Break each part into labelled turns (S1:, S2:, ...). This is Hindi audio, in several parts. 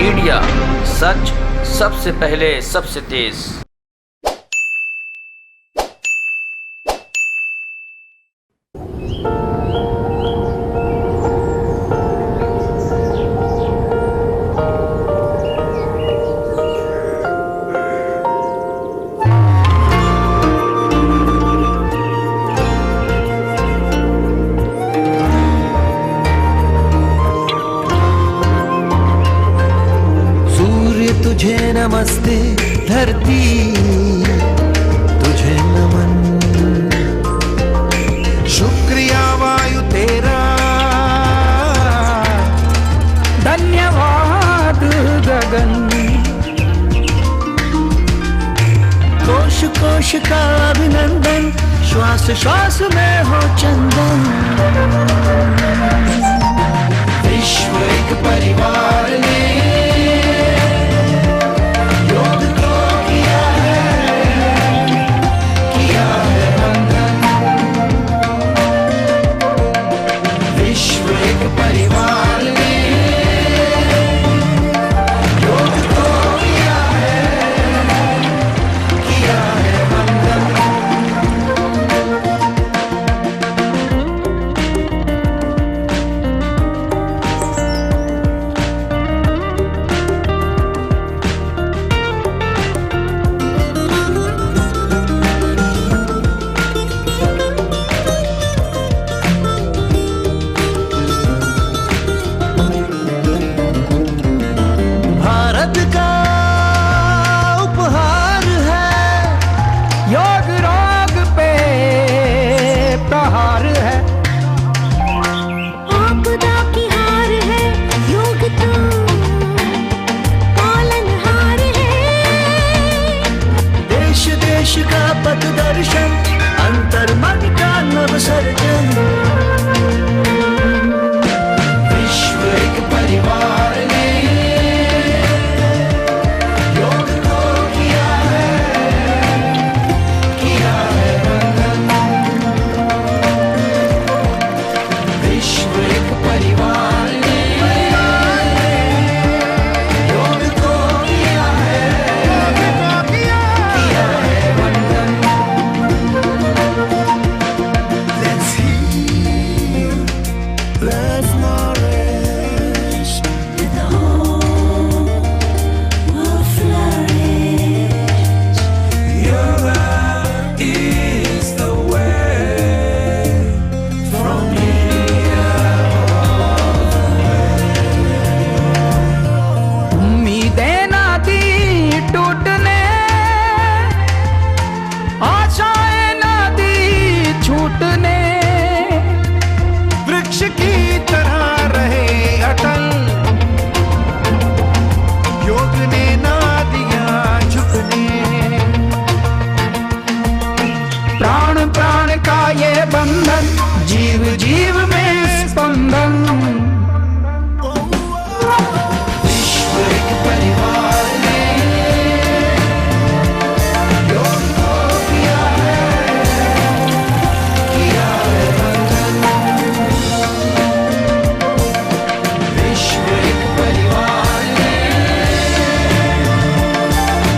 S1: मीडिया, सच सबसे पहले सबसे तेज।
S2: तुझे नमस्ते धरती, तुझे नमन, शुक्रिया वायु तेरा, धन्यवाद गगन, कोश कोश का अभिनंदन, श्वास श्वास में हो चंदन। विश्व एक परिवार ने दर्शन, अंतर्मन का नव सर्जन। विश्व एक परिवार ने योग को किया है वंदन। विश्व एक परिवार ने योग को किया है वंदन। Let's nourish, and the whole will flourish. Yoga is the way from India all the way. उम्मीदें ना दी टूटने, आशाएं ना दी छूटने, वृक्ष की तरह रहे अटल, योग ने ना दिया झुकने। प्राण प्राण का ये बंधन, जीव जीव में स्पंदन। विश्व एक परिवार ने योग को किया है वंदन। विश्व एक परिवार ने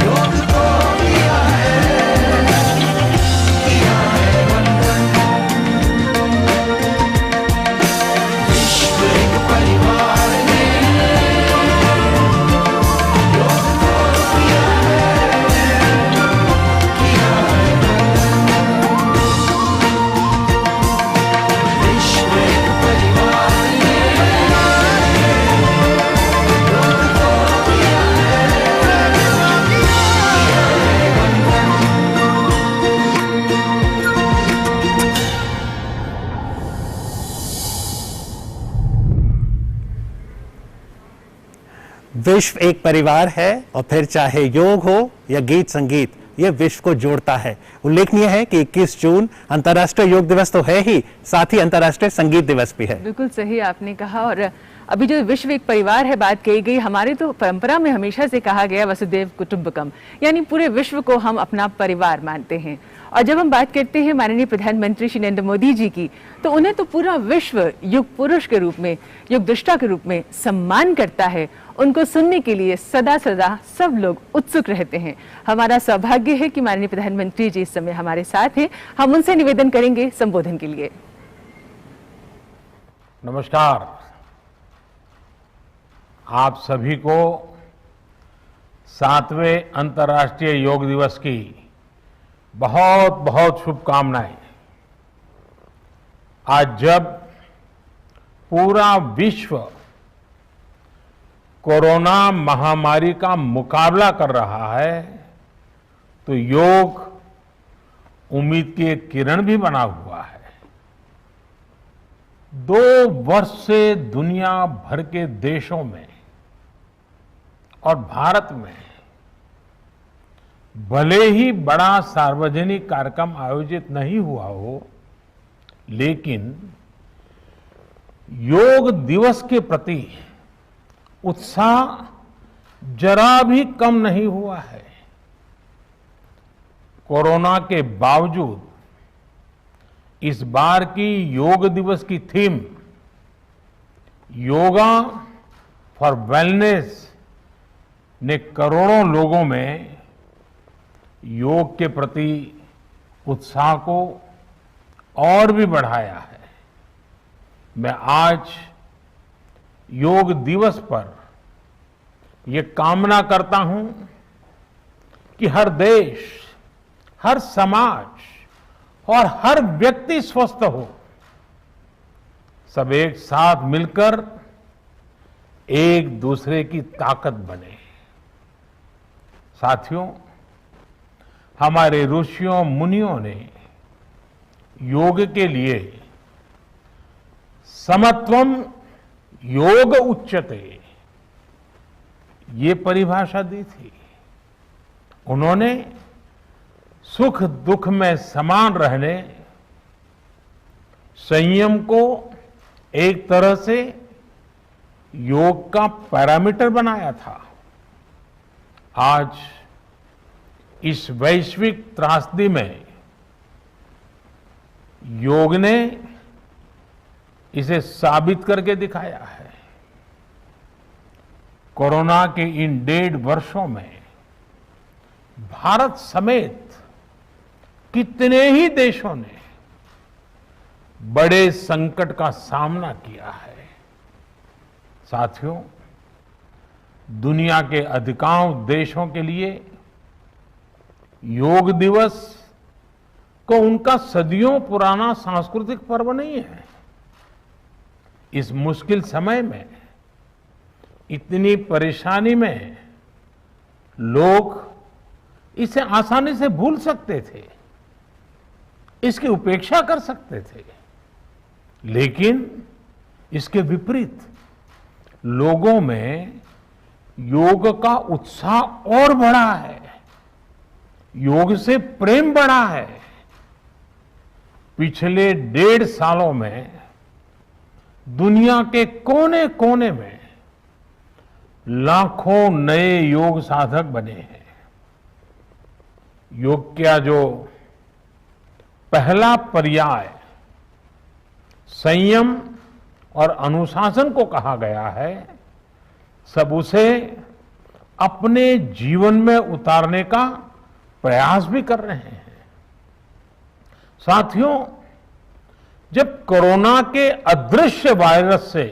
S2: योग को किया है वंदन। विश्व एक परिवार ने योग को किया है वंदन। विश्व एक परिवार ने
S3: विश्व एक परिवार है और फिर चाहे योग हो या गीत संगीत, ये विश्व को जोड़ता है। उल्लेखनीय है कि 21 जून अंतर्राष्ट्रीय योग दिवस तो है ही, साथ ही अंतर्राष्ट्रीय संगीत दिवस भी है।
S4: बिल्कुल सही आपने कहा। और अभी जो विश्व एक परिवार है बात कही गई, हमारे तो परंपरा में हमेशा से कहा गया वसुदेव कुटुंबकम, यानी पूरे विश्व को हम अपना परिवार मानते हैं। और जब हम बात करते हैं माननीय प्रधानमंत्री श्री नरेंद्र मोदी जी की, तो उन्हें तो पूरा विश्व युग पुरुष के रूप में, युग दृष्टा के रूप में सम्मान करता है उनको सुनने के लिए सदा सदा सब लोग उत्सुक रहते हैं। हमारा सौभाग्य है कि माननीय प्रधानमंत्री जी इस समय हमारे साथ हैं। हम उनसे निवेदन करेंगे संबोधन के लिए।
S5: नमस्कार। आप सभी को 7वें अंतर्राष्ट्रीय योग दिवस की बहुत बहुत शुभकामनाएं। आज जब पूरा विश्व कोरोना महामारी का मुकाबला कर रहा है तो योग उम्मीद की एक किरण भी बना हुआ है। 2 वर्ष से दुनिया भर के देशों में और भारत में भले ही बड़ा सार्वजनिक कार्यक्रम आयोजित नहीं हुआ हो, लेकिन योग दिवस के प्रति उत्साह जरा भी कम नहीं हुआ है। कोरोना के बावजूद इस बार की योग दिवस की थीम योगा फॉर वेलनेस ने करोड़ों लोगों में योग के प्रति उत्साह को और भी बढ़ाया है। मैं आज योग दिवस पर यह कामना करता हूं कि हर देश, हर समाज और हर व्यक्ति स्वस्थ हो। सब एक साथ मिलकर एक दूसरे की ताकत बने। साथियों, हमारे ऋषियों मुनियों ने योग के लिए समत्वम योग उच्यते ये परिभाषा दी थी। उन्होंने सुख दुख में समान रहने, संयम को एक तरह से योग का पैरामीटर बनाया था। आज इस वैश्विक त्रासदी में योग ने इसे साबित करके दिखाया है। कोरोना के इन 1.5 वर्षों में भारत समेत कितने ही देशों ने बड़े संकट का सामना किया है। साथियों, दुनिया के अधिकांश देशों के लिए योग दिवस को उनका सदियों पुराना सांस्कृतिक पर्व नहीं है। इस मुश्किल समय में, इतनी परेशानी में लोग इसे आसानी से भूल सकते थे, इसकी उपेक्षा कर सकते थे, लेकिन इसके विपरीत लोगों में योग का उत्साह और बढ़ा है, योग से प्रेम बढ़ा है। पिछले 1.5 सालों में दुनिया के कोने कोने में लाखों नए योग साधक बने हैं। योग का जो पहला पर्याय संयम और अनुशासन को कहा गया है, सब उसे अपने जीवन में उतारने का प्रयास भी कर रहे हैं। साथियों, जब कोरोना के अदृश्य वायरस से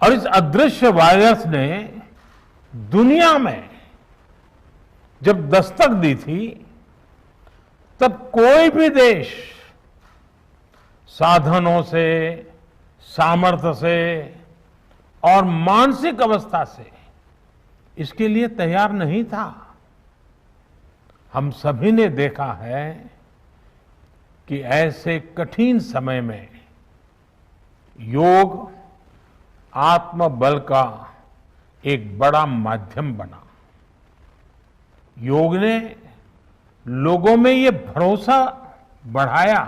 S5: और इस अदृश्य वायरस ने दुनिया में जब दस्तक दी थी, तब कोई भी देश साधनों से, सामर्थ्य से और मानसिक अवस्था से इसके लिए तैयार नहीं था। हम सभी ने देखा है कि ऐसे कठिन समय में योग आत्मबल का एक बड़ा माध्यम बना। योग ने लोगों में ये भरोसा बढ़ाया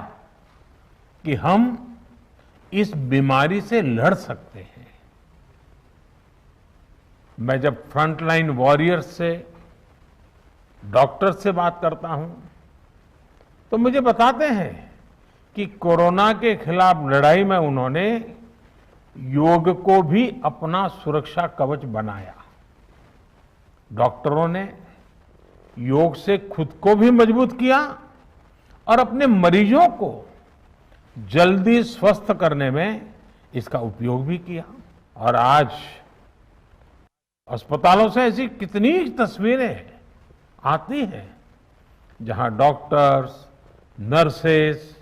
S5: कि हम इस बीमारी से लड़ सकते हैं। मैं जब फ्रंटलाइन वॉरियर्स से, डॉक्टर से बात करता हूं, तो मुझे बताते हैं कि कोरोना के खिलाफ लड़ाई में उन्होंने योग को भी अपना सुरक्षा कवच बनाया। डॉक्टरों ने योग से खुद को भी मजबूत किया और अपने मरीजों को जल्दी स्वस्थ करने में इसका उपयोग भी किया। और आज अस्पतालों से ऐसी कितनी तस्वीरें आती हैं जहां डॉक्टर्स, नर्सेस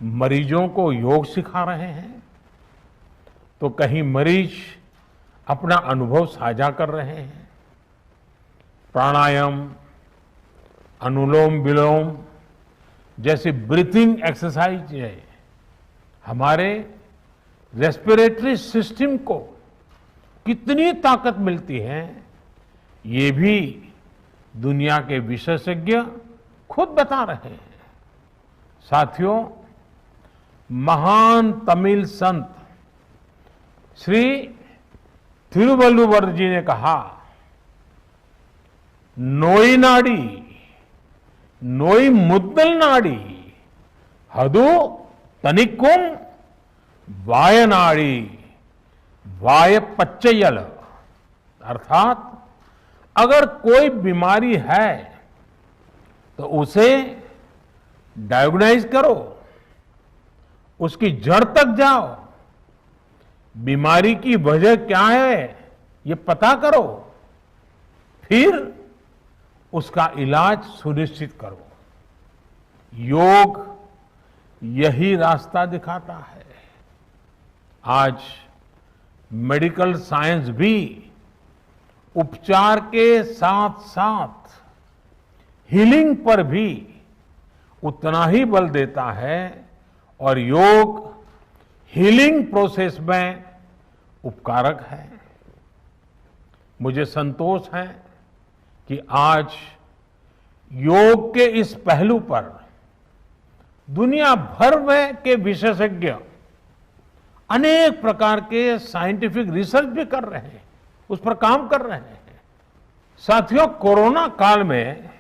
S5: मरीजों को योग सिखा रहे हैं, तो कहीं मरीज अपना अनुभव साझा कर रहे हैं। प्राणायाम, अनुलोम विलोम जैसी ब्रीथिंग एक्सरसाइज हमारे रेस्पिरेटरी सिस्टम को कितनी ताकत मिलती है, ये भी दुनिया के विशेषज्ञ खुद बता रहे हैं। साथियों, महान तमिल संत श्री तिरुवल्लुवर जी ने कहा, नोई नाड़ी नोई मुद्दल नाड़ी हदु तनिक्कुम वायनाड़ी वाय पच्चयल। अर्थात अगर कोई बीमारी है तो उसे डायग्नाइज करो, उसकी जड़ तक जाओ, बीमारी की वजह क्या है ये पता करो, फिर उसका इलाज सुनिश्चित करो। योग यही रास्ता दिखाता है। आज मेडिकल साइंस भी उपचार के साथ साथ हीलिंग पर भी उतना ही बल देता है और योग हीलिंग प्रोसेस में उपकारक है। मुझे संतोष है कि आज योग के इस पहलू पर दुनिया भर में के विशेषज्ञ अनेक प्रकार के साइंटिफिक रिसर्च भी कर रहे हैं, उस पर काम कर रहे हैं। साथियों, कोरोना काल में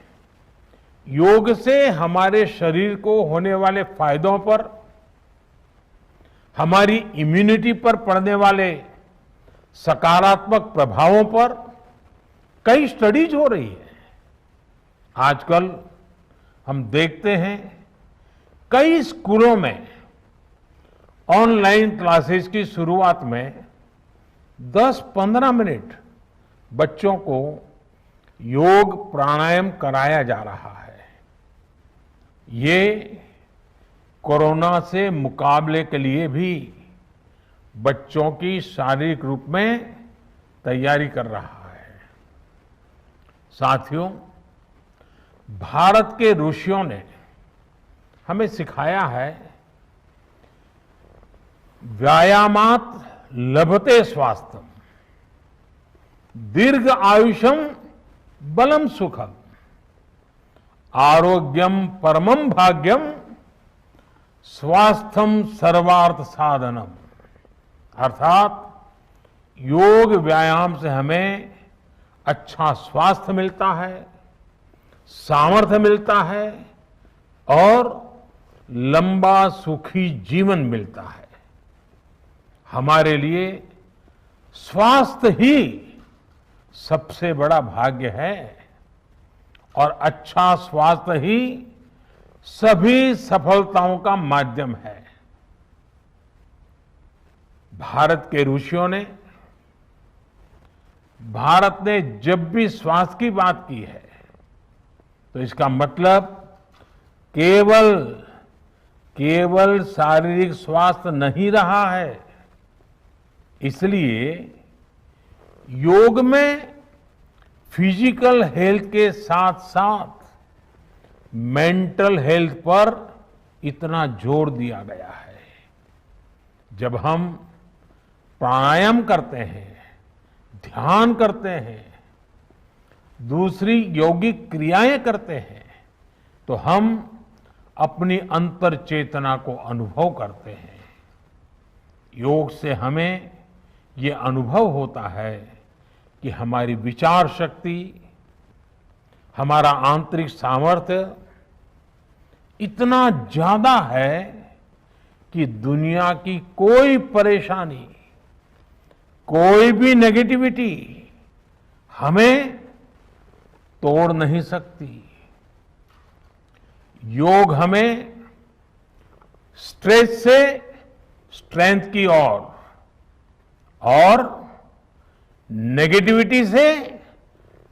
S5: योग से हमारे शरीर को होने वाले फायदों पर, हमारी इम्यूनिटी पर पड़ने वाले सकारात्मक प्रभावों पर कई स्टडीज हो रही है। आजकल हम देखते हैं कई स्कूलों में ऑनलाइन क्लासेस की शुरुआत में 10-15 मिनट बच्चों को योग प्राणायाम कराया जा रहा है। ये कोरोना से मुकाबले के लिए भी बच्चों की शारीरिक रूप में तैयारी कर रहा है। साथियों, भारत के ऋषियों ने हमें सिखाया है, व्यायामात लभते स्वास्थ्यम, दीर्घ आयुषम बलम सुखम, आरोग्यम परमम भाग्यम, स्वास्थ्यम सर्वार्थ साधनम। अर्थात योग व्यायाम से हमें अच्छा स्वास्थ्य मिलता है, सामर्थ्य मिलता है और लंबा सुखी जीवन मिलता है। हमारे लिए स्वास्थ्य ही सबसे बड़ा भाग्य है और अच्छा स्वास्थ्य ही सभी सफलताओं का माध्यम है। भारत के ऋषियों ने, भारत ने जब भी स्वास्थ्य की बात की है तो इसका मतलब केवल शारीरिक स्वास्थ्य नहीं रहा है। इसलिए योग में फिजिकल हेल्थ के साथ साथ मेंटल हेल्थ पर इतना जोर दिया गया है। जब हम प्राणायाम करते हैं, ध्यान करते हैं, दूसरी यौगिक क्रियाएं करते हैं, तो हम अपनी अंतर चेतना को अनुभव करते हैं। योग से हमें ये अनुभव होता है कि हमारी विचार शक्ति, हमारा आंतरिक सामर्थ्य इतना ज्यादा है कि दुनिया की कोई परेशानी कोई भी नेगेटिविटी हमें तोड़ नहीं सकती। योग हमें स्ट्रेस से स्ट्रेंथ की ओर और नेगेटिविटी से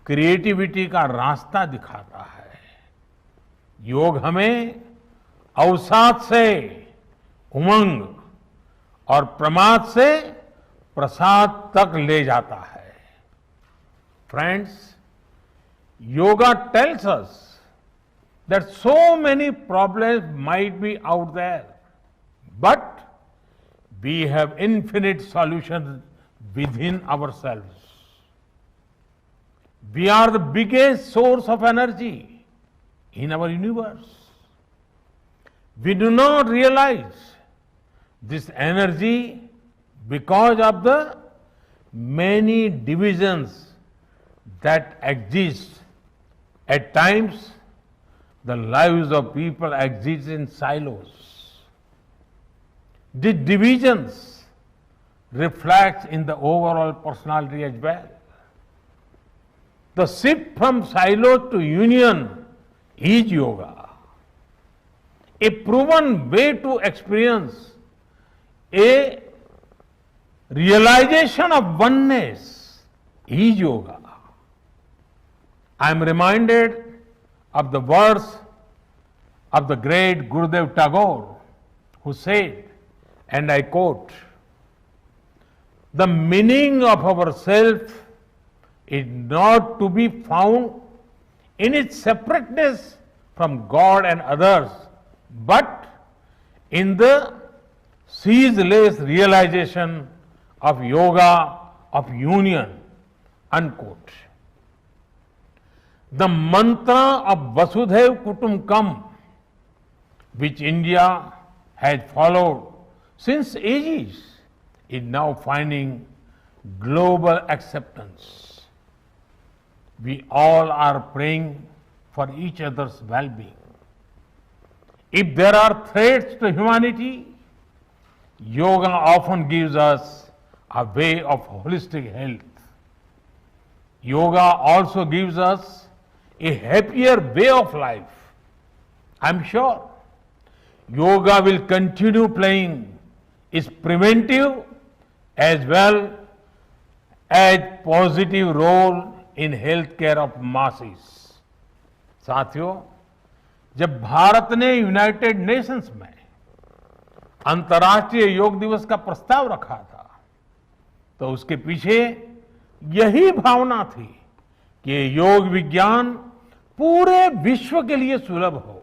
S5: क्रिएटिविटी का रास्ता दिखाता है। योग हमें अवसाद से उमंग और प्रमाद से प्रसाद तक ले जाता है। Friends, yoga tells us that so many problems might be out there, but we have infinite solutions within ourselves. We are the biggest source of energy in our universe. We do not realize this energy because of the many divisions that exist. At times, the lives of people exist in silos. These divisions reflect in the overall personality as well. The shift from silo to union is yoga. A proven way to experience a realization of oneness is yoga. I am reminded of the words of the great Gurudev Tagore, who said, and I quote, "The meaning of our self is not to be found in its separateness from God and others, but in the ceaseless realization of yoga of union," unquote. The mantra of Vasudhaiva Kutumbakam, which India has followed since ages, is now finding global acceptance. We all are praying for each other's well-being. If there are threats to humanity, yoga often gives us a way of holistic health. Yoga also gives us a happier way of life. I'm sure yoga will continue playing its preventive as well as positive role in healthcare of masses. साथियों, जब भारत ने यूनाइटेड नेशंस में अंतर्राष्ट्रीय योग दिवस का प्रस्ताव रखा था, तो उसके पीछे यही भावना थी कि योग विज्ञान पूरे विश्व के लिए सुलभ हो।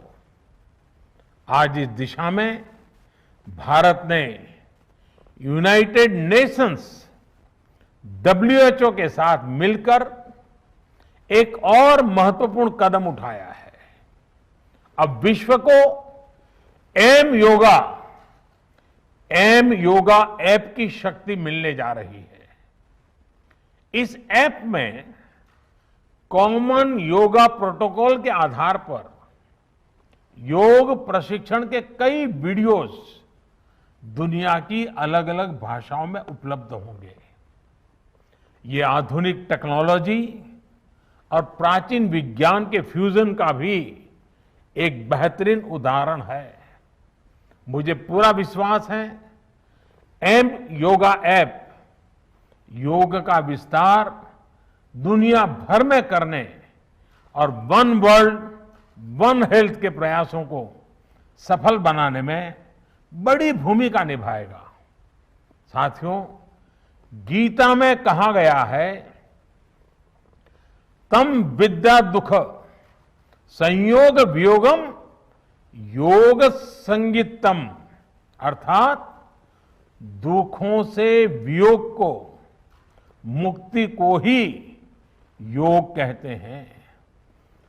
S5: आज इस दिशा में भारत ने यूनाइटेड नेशंस WHO के साथ मिलकर एक और महत्वपूर्ण कदम उठाया है। अब विश्व को एम योगा ऐप की शक्ति मिलने जा रही है। इस ऐप में कॉमन योगा प्रोटोकॉल के आधार पर योग प्रशिक्षण के कई वीडियोस दुनिया की अलग अलग भाषाओं में उपलब्ध होंगे। ये आधुनिक टेक्नोलॉजी और प्राचीन विज्ञान के फ्यूजन का भी एक बेहतरीन उदाहरण है। मुझे पूरा विश्वास है एम योगा ऐप योग का विस्तार दुनिया भर में करने और वन वर्ल्ड वन हेल्थ के प्रयासों को सफल बनाने में बड़ी भूमिका निभाएगा। साथियों, गीता में कहा गया है, तम विद्या दुख संयोग वियोगम योग संगीतम, अर्थात दुखों से वियोग को, मुक्ति को ही योग कहते हैं।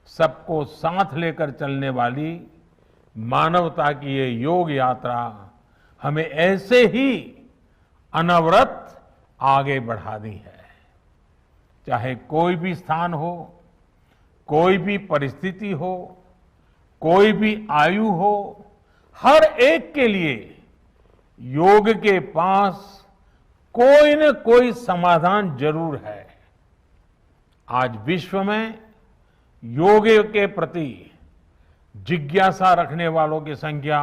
S5: सबको साथ लेकर चलने वाली मानवता की ये योग यात्रा हमें ऐसे ही अनवरत आगे बढ़ानी है। चाहे कोई भी स्थान हो, कोई भी परिस्थिति हो, कोई भी आयु हो, हर एक के लिए योग के पास कोई न कोई समाधान जरूर है। आज विश्व में योग के प्रति जिज्ञासा रखने वालों की संख्या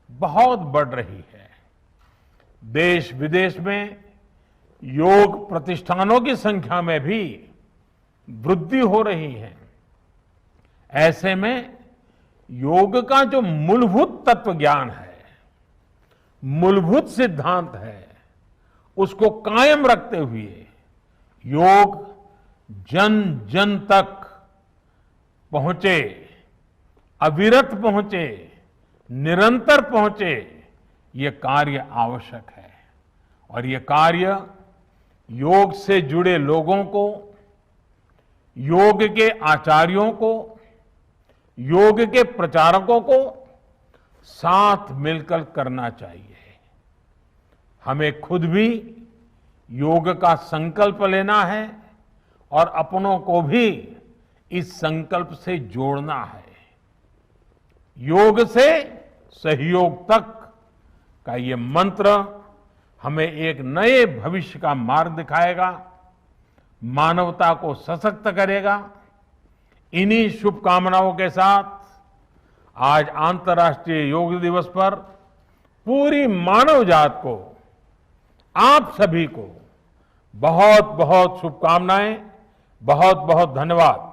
S5: बहुत बढ़ रही है। देश विदेश में योग प्रतिष्ठानों की संख्या में भी वृद्धि हो रही है। ऐसे में योग का जो मूलभूत तत्व ज्ञान है, मूलभूत सिद्धांत है, उसको कायम रखते हुए योग जन जन तक पहुंचे, अविरत पहुंचे, निरंतर पहुंचे, ये कार्य आवश्यक है। और ये कार्य योग से जुड़े लोगों को, योग के आचार्यों को, योग के प्रचारकों को साथ मिलकर करना चाहिए। हमें खुद भी योग का संकल्प लेना है और अपनों को भी इस संकल्प से जोड़ना है। योग से सहयोग तक का ये मंत्र हमें एक नए भविष्य का मार्ग दिखाएगा, मानवता को सशक्त करेगा। इन्हीं शुभकामनाओं के साथ आज अंतर्राष्ट्रीय योग दिवस पर पूरी मानव जात को, आप सभी को बहुत बहुत शुभकामनाएं, बहुत बहुत धन्यवाद।